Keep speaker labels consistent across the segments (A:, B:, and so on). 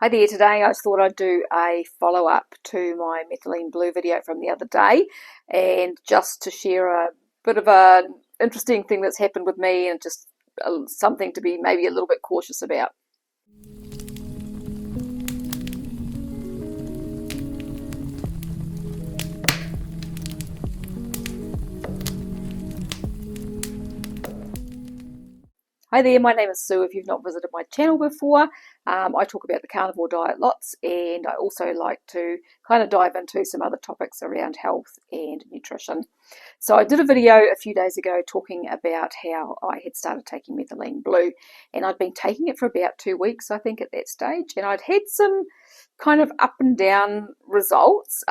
A: Hi there, today I thought I'd do a follow-up to my Methylene Blue video from the other day, and just to share a bit of an interesting thing that's happened with me and just something to be maybe a little bit cautious about. Hi there, my name is Sue. If you've not visited my channel before, I talk about the carnivore diet lots, and I also like to kind of dive into some other topics around health and nutrition. So I did a video a few days ago talking about how I had started taking Methylene Blue, and I'd been taking it for about 2 weeks, I think, at that stage, and I'd had some kind of up and down results,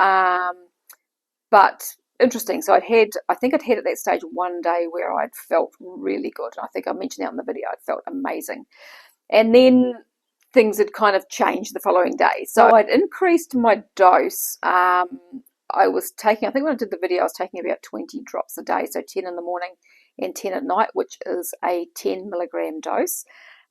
A: but interesting. So I think I'd had at that stage one day where I'd felt really good. I think I mentioned that in the video. I'd felt amazing. And then things had kind of changed the following day. So I'd increased my dose. I was taking, I think when I did the video, I was taking about 20 drops a day. So 10 in the morning and 10 at night, which is a 10 milligram dose.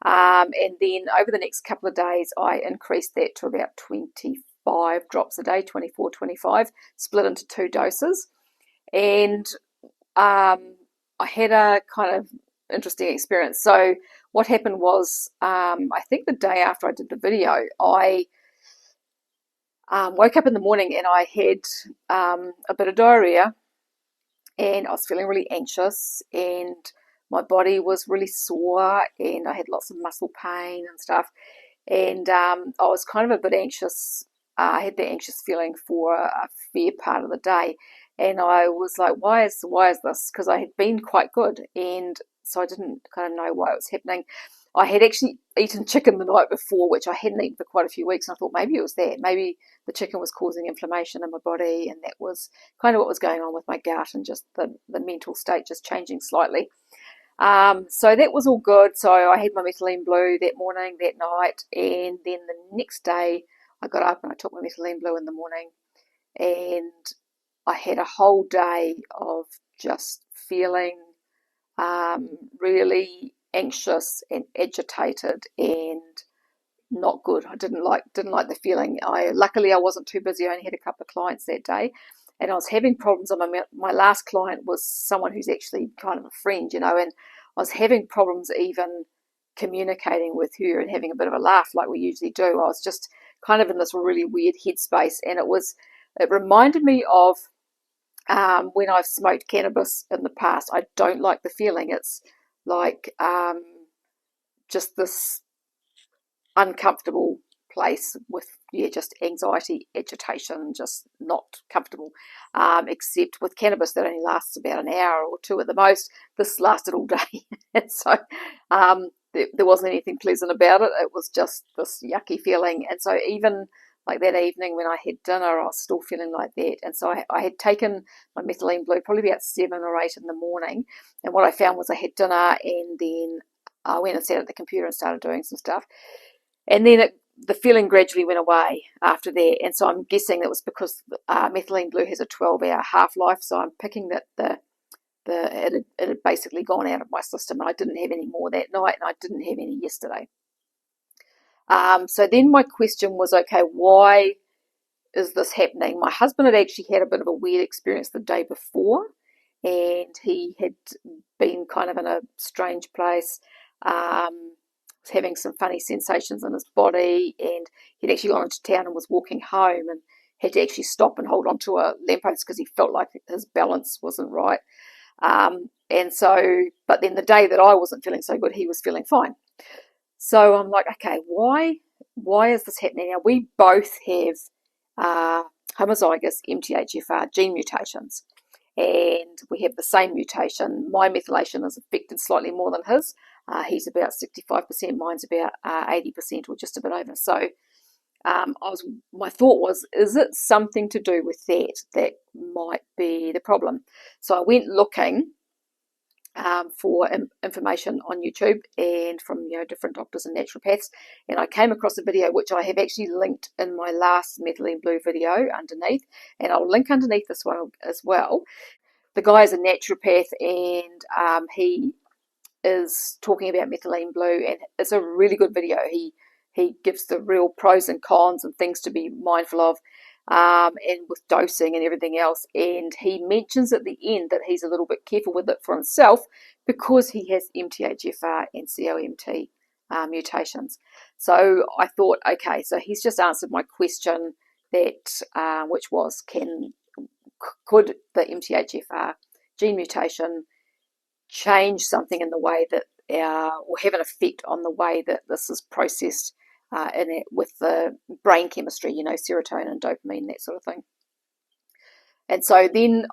A: And then over the next couple of days, I increased that to about 25 drops a day, 24, 25, split into 2 doses. And I had a kind of interesting experience. So what happened was, I think the day after I did the video, I woke up in the morning and I had a bit of diarrhea, and I was feeling really anxious, and my body was really sore, and I had lots of muscle pain and stuff. And I was kind of a bit anxious. I had the anxious feeling for a fair part of the day. And I was like, why is this? Because I had been quite good, and so I didn't kind of know why it was happening. I had actually eaten chicken the night before, which I hadn't eaten for quite a few weeks, and I thought maybe it was that. Maybe the chicken was causing inflammation in my body, and that was kind of what was going on with my gut and just the mental state just changing slightly. So that was all good. So I had my Methylene Blue that morning, that night, and then the next day I got up and I took my Methylene Blue in the morning, and I had a whole day of just feeling really anxious and agitated and not good. I didn't like the feeling. Luckily I wasn't too busy. I only had a couple of clients that day, and I was having problems. My last client was someone who's actually kind of a friend, and I was having problems even communicating with her and having a bit of a laugh like we usually do. I was just kind of in this really weird headspace, and it reminded me of when I've smoked cannabis in the past. I don't like the feeling. It's like just this uncomfortable place with just anxiety, agitation, just not comfortable. Except with cannabis, that only lasts about an hour or 2 at the most. This lasted all day, and so there wasn't anything pleasant about it. It was just this yucky feeling, and so even like that evening when I had dinner, I was still feeling like that. And so I had taken my Methylene Blue probably about 7 or 8 in the morning. And what I found was I had dinner, and then I went and sat at the computer and started doing some stuff. And then the feeling gradually went away after that. And so I'm guessing that was because Methylene Blue has a 12-hour half-life. So I'm picking that it had basically gone out of my system, and I didn't have any more that night, and I didn't have any yesterday. So then my question was, okay, why is this happening? My husband had actually had a bit of a weird experience the day before, and he had been kind of in a strange place, was having some funny sensations in his body, and he'd actually gone into town and was walking home and had to actually stop and hold on to a lamppost because he felt like his balance wasn't right. And so, but then the day that I wasn't feeling so good, he was feeling fine. So I'm like, okay, why is this happening? Now, we both have homozygous MTHFR gene mutations, and we have the same mutation. My methylation is affected slightly more than his. He's about 65%, mine's about 80% or just a bit over. So my thought was, is it something to do with that might be the problem? So I went looking for information on YouTube and from different doctors and naturopaths, and I came across a video which I have actually linked in my last Methylene Blue video underneath, and I'll link underneath this one as well. The guy is a naturopath, and he is talking about Methylene Blue, and it's a really good video. He he gives the real pros and cons and things to be mindful of, and with dosing and everything else. And he mentions at the end that he's a little bit careful with it for himself because he has MTHFR and COMT mutations. So I thought, okay, so he's just answered my question, that which was, could the MTHFR gene mutation change something in the way that or have an effect on the way that this is processed in it with the brain chemistry, serotonin, dopamine, that sort of thing. And so then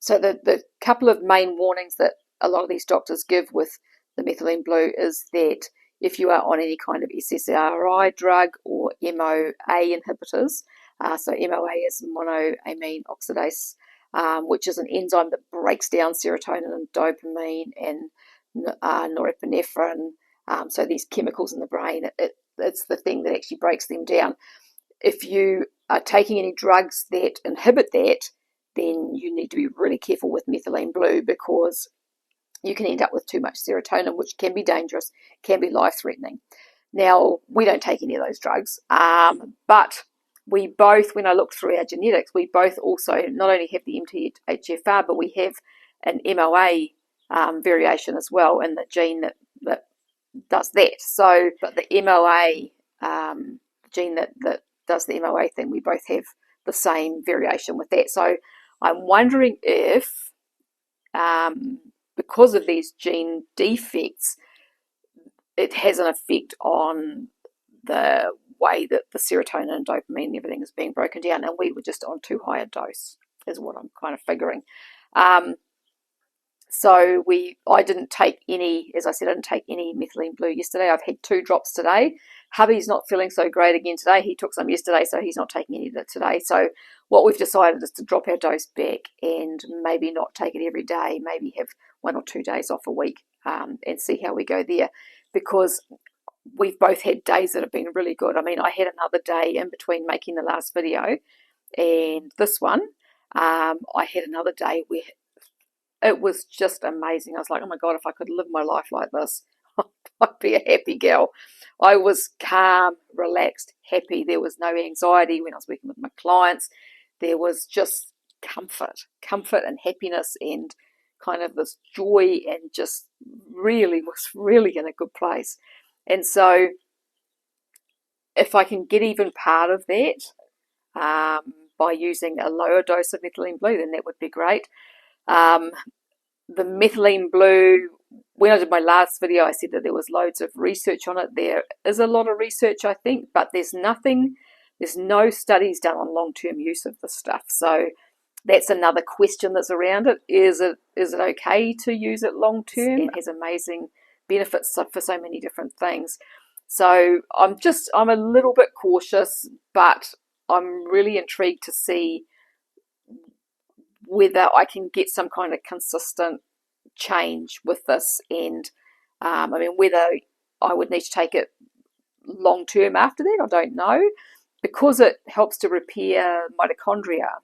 A: so the couple of main warnings that a lot of these doctors give with the methylene blue is that if you are on any kind of SSRI drug or MAO inhibitors, so MAO is monoamine oxidase, which is an enzyme that breaks down serotonin and dopamine and norepinephrine, so these chemicals in the brain, it's the thing that actually breaks them down. If you are taking any drugs that inhibit that, then you need to be really careful with methylene blue, because you can end up with too much serotonin, which can be dangerous, can be life-threatening. Now, we don't take any of those drugs, but we both, when I looked through our genetics, we both also not only have the MTHFR, but we have an MOA variation as well in the gene that does that. So, but the MOA gene that does the MOA thing, we both have the same variation with that. So I'm wondering if, because of these gene defects, it has an effect on the way that the serotonin and dopamine and everything is being broken down, and we were just on too high a dose, is what I'm kind of figuring. So I didn't take any, as I said, I didn't take any methylene blue yesterday. I've had 2 drops today. Hubby's not feeling so great again today. He took some yesterday, so he's not taking any of it today. So what we've decided is to drop our dose back and maybe not take it every day, maybe have 1 or 2 days off a week, and see how we go there, because we've both had days that have been really good. I mean, I had another day in between making the last video and this one. I had another day where it was just amazing. I was like, oh my God, if I could live my life like this, I'd be a happy girl. I was calm, relaxed, happy. There was no anxiety when I was working with my clients. There was just comfort and happiness and kind of this joy, and just was really in a good place. And so if I can get even part of that by using a lower dose of methylene blue, then that would be great. The methylene blue, when I did my last video, I said that there was loads of research on it. There is a lot of research, I think, but there's no studies done on long-term use of this stuff. So that's another question that's around it. Is it okay to use it long-term? It has amazing benefits for so many different things. So I'm a little bit cautious, but I'm really intrigued to see whether I can get some kind of consistent change with this, and I mean, whether I would need to take it long term after that, I don't know, because it helps to repair mitochondria.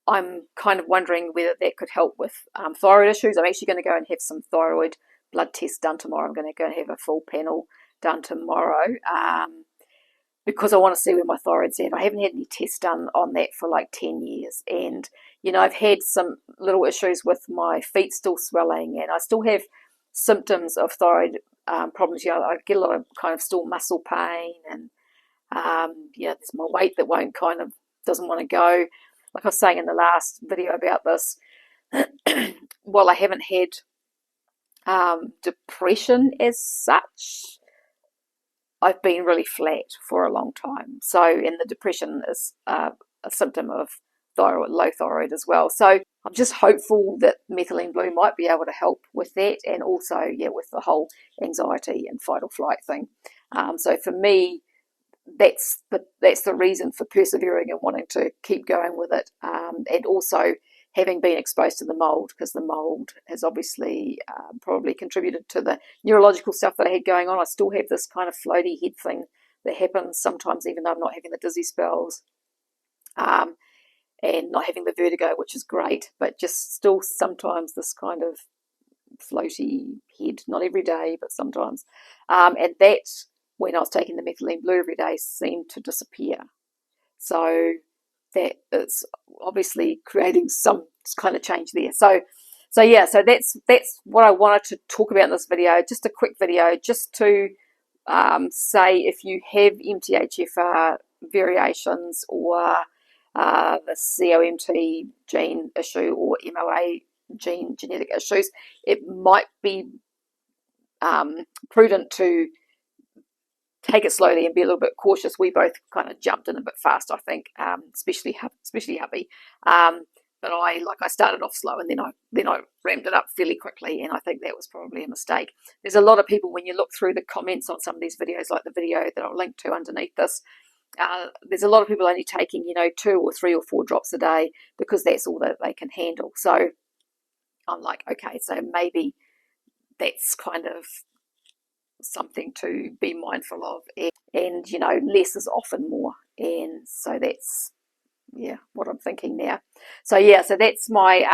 A: I'm kind of wondering whether that could help with thyroid issues. I'm actually going to go and have some thyroid blood tests done tomorrow. I'm going to go and have a full panel done tomorrow, because I want to see where my thyroid's at. I haven't had any tests done on that for like 10 years. And, I've had some little issues with my feet still swelling, and I still have symptoms of thyroid problems. I get a lot of kind of still muscle pain, and, there's my weight that doesn't want to go. Like I was saying in the last video about this, while I haven't had depression as such, I've been really flat for a long time. So, and the depression is a symptom of low thyroid as well. So I'm just hopeful that methylene blue might be able to help with that, and also, with the whole anxiety and fight or flight thing. So for me, that's the reason for persevering and wanting to keep going with it, and also having been exposed to the mold, because the mold has obviously probably contributed to the neurological stuff that I had going on. I still have this kind of floaty head thing that happens sometimes, even though I'm not having the dizzy spells, and not having the vertigo, which is great, but just still sometimes this kind of floaty head, not every day, but sometimes. And that, when I was taking the methylene blue every day, seemed to disappear. So that is obviously creating some kind of change there. So yeah, so that's what I wanted to talk about in this video. Just a quick video, just to say if you have MTHFR variations or the COMT gene issue or MAO gene genetic issues, it might be prudent to take it slowly and be a little bit cautious. We both kind of jumped in a bit fast, I think, especially hubby. But I started off slow, and then I ramped it up fairly quickly, and I think that was probably a mistake. There's a lot of people, when you look through the comments on some of these videos, like the video that I'll link to underneath this, there's a lot of people only taking 2 or 3 or 4 drops a day because that's all that they can handle. So I'm like, okay, so maybe that's kind of something to be mindful of, and less is often more, and so that's what I'm thinking now. So so that's my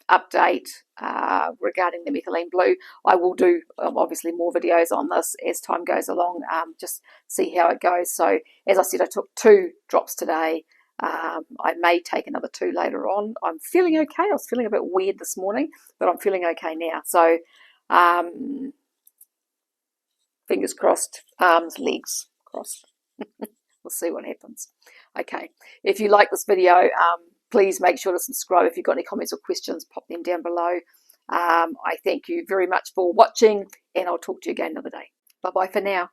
A: update regarding the methylene blue. I will do obviously more videos on this as time goes along, just see how it goes. So as I said, I took 2 drops today. I may take another 2 later on. I'm feeling okay. I was feeling a bit weird this morning, but I'm feeling okay now. So fingers crossed, arms, legs crossed. We'll see what happens. Okay, if you like this video, please make sure to subscribe. If you've got any comments or questions, pop them down below. I thank you very much for watching, and I'll talk to you again another day. Bye-bye for now.